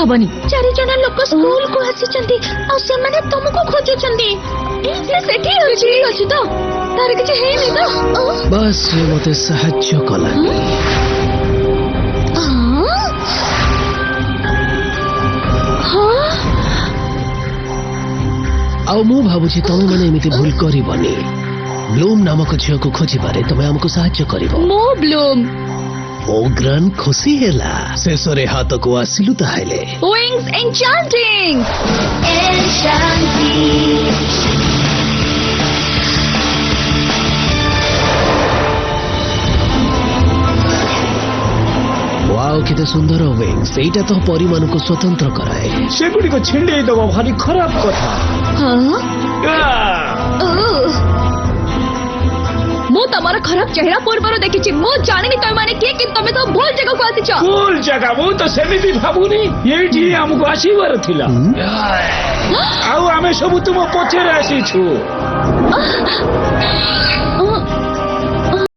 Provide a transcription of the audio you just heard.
ହବନି। 4 ଜଣ ଲୋକ ସ୍କୁଲ କୁ ଆସିଛନ୍ତି ଆଉ ସେମାନେ ତମକୁ ଖୋଜୁଛନ୍ତି। ସେ ସେଠି ଅଛି ତ? ତାର କିଛି ହେଇନି ତ? ବାସ୍ ସେ ମତେ ସାହାଯ୍ୟ କଲା। ଆଉ ମୁଁ ଭାବୁଛି ତମେ ମାନେ ଏମିତି ଭୁଲ କରିବନି। ବ୍ଲୁମ୍ ନାମକ ଝିଅକୁ ଖୋଜିବାରେ ତମେ ଆମକୁ ସାହାଯ୍ୟ କରିବ। ମୋ ବ୍ଲୁମ୍ ଓଗ୍ରାନ୍ ଖୁସି ହେଲା। ଶେଷରେ ହାତକୁ ଆସିଲୁ ତାହେଲେ। ୱିଙ୍ଗସ୍ ଏନ୍ଚାଣ୍ଟିଂ। ୱାଓ କେତେ ସୁନ୍ଦର ୱିଙ୍ଗସ୍। ସେଇଟା ତ ପରୀମାନଙ୍କୁ ସ୍ୱତନ୍ତ୍ର କରାଏ। ସେଗୁଡ଼ିକ ଛିଣ୍ଡେଇ ଦେବ ଭାରି ଖରାପ କଥା। ମୁଁ ତମର ଖରାପ ଚେହେରା ପୂର୍ବରୁ ଦେଖିଛି। ମୁଁ ଜାଣିନି ତମେ ମାନେ କିଏ, କିନ୍ତୁ ତମେ ତ ଭୁଲ ଜାଗାକୁ ଆସିଛ। ଭୁଲ ଜାଗା? ମୁଁ ତ ସେମିତି ଭାବୁନି। ଏଇଠି ଆମକୁ ଆସିବାର ଥିଲା ଆଉ ଆମେ ସବୁ ତୁମ ପଛରେ ଆସିଛୁ।